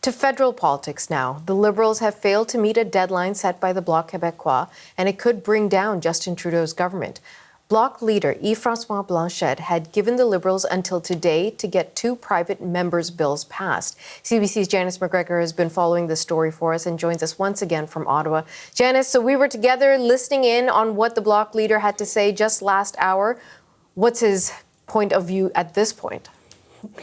To federal politics now. The Liberals have failed to meet a deadline set by the Bloc Québécois, and it could bring down Justin Trudeau's government. Bloc leader Yves-François Blanchet had given the Liberals until today to get 2 private members' bills passed. CBC's Janice McGregor has been following this story for us and joins us once again from Ottawa. Janice, so we were together listening in on what the Bloc leader had to say just last hour. What's his point of view at this point?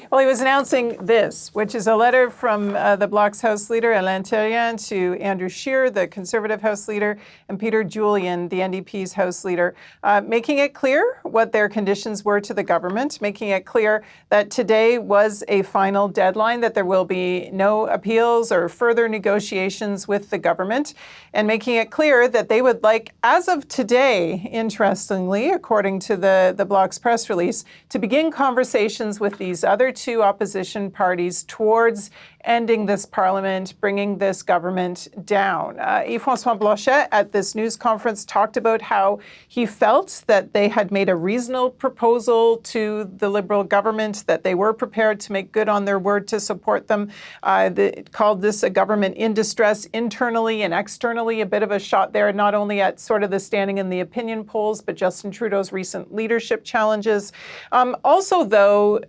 Well, he was announcing this, which is a letter from the Bloc's House Leader, Alain Therrien, to Andrew Scheer, the Conservative House Leader, and Peter Julian, the NDP's House Leader, making it clear what their conditions were to the government, making it clear that today was a final deadline, that there will be no appeals or further negotiations with the government, and making it clear that they would like, as of today, interestingly, according to the Bloc's press release, to begin conversations with these other 2 opposition parties towards ending this parliament, bringing this government down. Yves-François Blanchet at this news conference talked about how he felt that they had made a reasonable proposal to the Liberal government, that they were prepared to make good on their word to support them. They called this a government in distress internally and externally, a bit of a shot there, not only at sort of the standing in the opinion polls, but Justin Trudeau's recent leadership challenges. Also, though,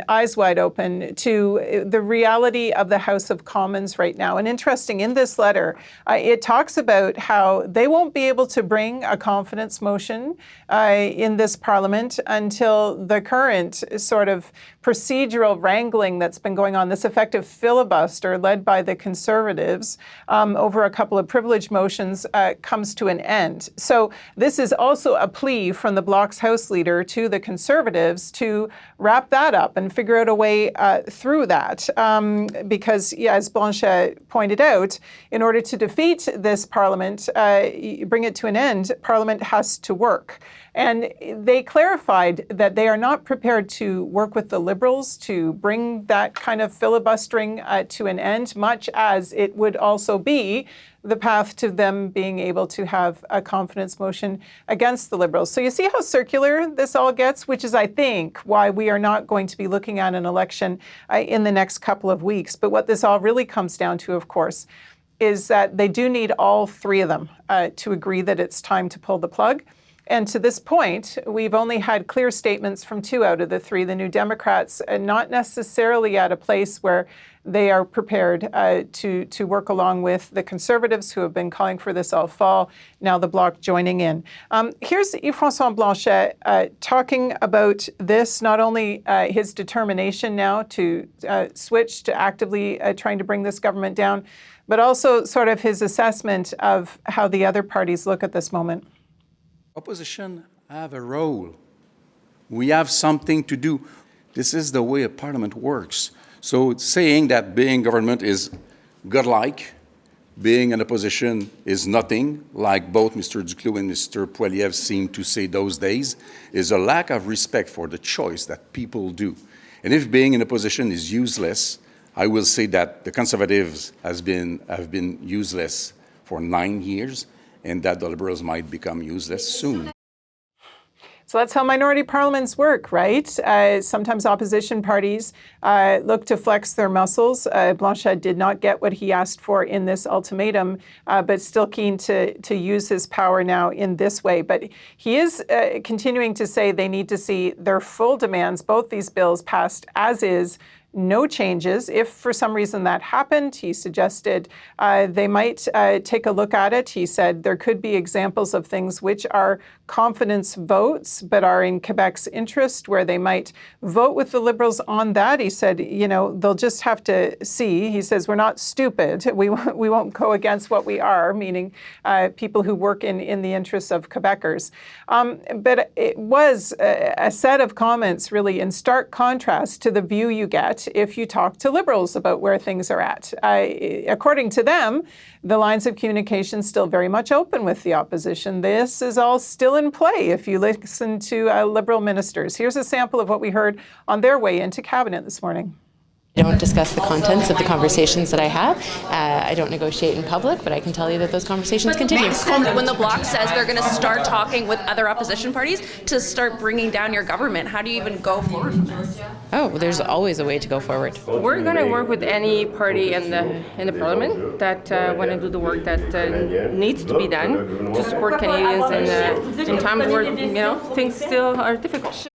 eyes wide open to the reality of the House of Commons right now. And interesting, in this letter, it talks about how they won't be able to bring a confidence motion in this Parliament until the current sort of procedural wrangling that's been going on, this effective filibuster led by the Conservatives over a couple of privilege motions, comes to an end. So this is also a plea from the Bloc's House Leader to the Conservatives to wrap that up and figure out a way through that. Because, as Blanchet pointed out, in order to defeat this Parliament, bring it to an end, Parliament has to work. And they clarified that they are not prepared to work with the Liberals to bring that kind of filibustering to an end, much as it would also be the path to them being able to have a confidence motion against the Liberals. So you see how circular this all gets, which is, I think, why we are not going to be looking at an election in the next couple of weeks. But what this all really comes down to, of course, is that they do need all 3 of them to agree that it's time to pull the plug. And to this point, we've only had clear statements from 2 out of the 3, the New Democrats, not necessarily at a place where they are prepared to work along with the Conservatives who have been calling for this all fall, now the Bloc joining in. Here's Yves-François Blanchet talking about this, not only his determination now to switch to actively trying to bring this government down, but also sort of his assessment of how the other parties look at this moment. Opposition have a role. We have something to do. This is the way a parliament works. So saying that being government is godlike, being an opposition is nothing, like both Mr. Duclos and Mr. Poilievre seem to say those days, is a lack of respect for the choice that people do. And if being in opposition is useless, I will say that the Conservatives have been useless for 9 years, and that the Liberals might become useless soon. So that's how minority parliaments work, right? Sometimes opposition parties look to flex their muscles. Blanchet did not get what he asked for in this ultimatum, but still keen to use his power now in this way. But he is continuing to say they need to see their full demands, both these bills, passed as is, no changes. If for some reason that happened, he suggested they might take a look at it. He said there could be examples of things which are confidence votes, but are in Quebec's interest, where they might vote with the Liberals on that. He said, they'll just have to see. He says, we're not stupid. We won't go against what we are, meaning people who work in the interests of Quebecers. But it was a set of comments really in stark contrast to the view you get if you talk to Liberals about where things are at. According to them, the lines of communication still very much open with the opposition. This is all still in play if you listen to Liberal ministers. Here's a sample of what we heard on their way into Cabinet this morning. I don't discuss the contents of the conversations that I have. I don't negotiate in public, but I can tell you that those conversations continue. When the Bloc says they're going to start talking with other opposition parties to start bringing down your government, how do you even go forward from this? Oh, there's always a way to go forward. We're going to work with any party in the parliament that want to do the work that needs to be done to support Canadians in times where things still are difficult.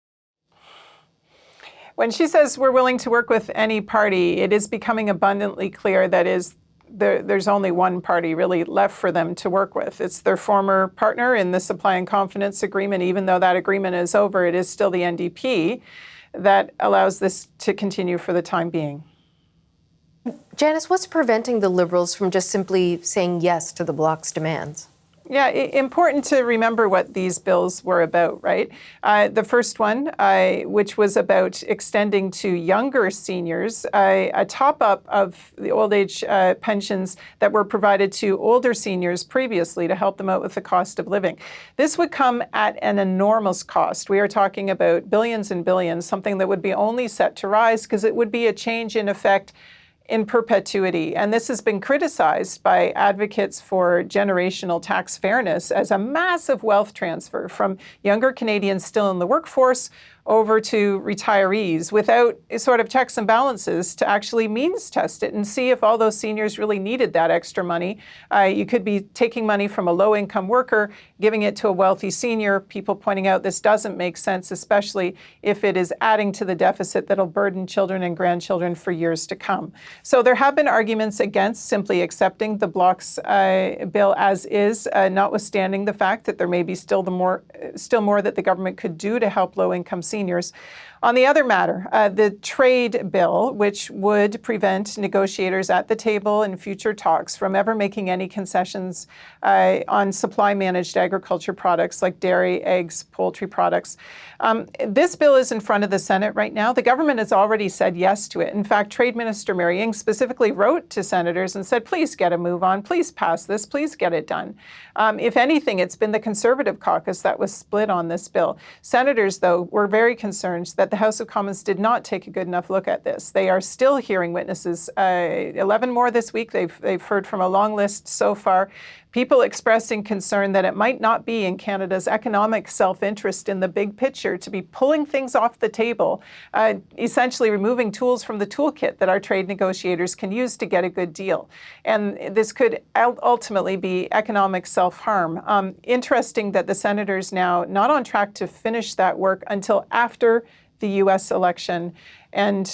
When she says we're willing to work with any party, it is becoming abundantly clear that there's only one party really left for them to work with. It's their former partner in the Supply and Confidence Agreement. Even though that agreement is over, it is still the NDP that allows this to continue for the time being. Janice, what's preventing the Liberals from just simply saying yes to the Bloc's demands? Yeah, important to remember what these bills were about, right? The first one, which was about extending to younger seniors a top-up of the old age pensions that were provided to older seniors previously to help them out with the cost of living. This would come at an enormous cost. We are talking about billions and billions, something that would be only set to rise because it would be a change in effect in perpetuity. And this has been criticized by advocates for generational tax fairness as a massive wealth transfer from younger Canadians still in the workforce over to retirees without sort of checks and balances to actually means test it and see if all those seniors really needed that extra money. You could be taking money from a low-income worker, giving it to a wealthy senior. People pointing out this doesn't make sense, especially if it is adding to the deficit that'll burden children and grandchildren for years to come. So there have been arguments against simply accepting the Bloc's bill as is, notwithstanding the fact that there may be still more that the government could do to help low-income seniors. On the other matter, the trade bill, which would prevent negotiators at the table in future talks from ever making any concessions on supply-managed agriculture products like dairy, eggs, poultry products. This bill is in front of the Senate right now. The government has already said yes to it. In fact, Trade Minister Mary Ng specifically wrote to senators and said, please get a move on, please pass this, please get it done. If anything, it's been the Conservative caucus that was split on this bill. Senators, though, were very concerned that the House of Commons did not take a good enough look at this. They are still hearing witnesses. 11 more this week. They've heard from a long list so far. People expressing concern that it might not be in Canada's economic self-interest in the big picture to be pulling things off the table, essentially removing tools from the toolkit that our trade negotiators can use to get a good deal. And this could ultimately be economic self-harm. Interesting that the senators now not on track to finish that work until after the U.S. election, and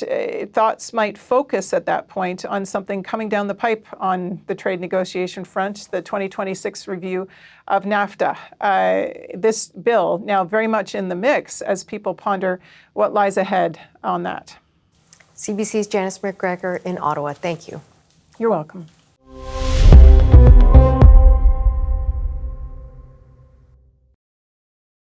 thoughts might focus at that point on something coming down the pipe on the trade negotiation front, the 2026 review of NAFTA. This bill now very much in the mix as people ponder what lies ahead on that. CBC's Janice McGregor in Ottawa. Thank you. You're welcome.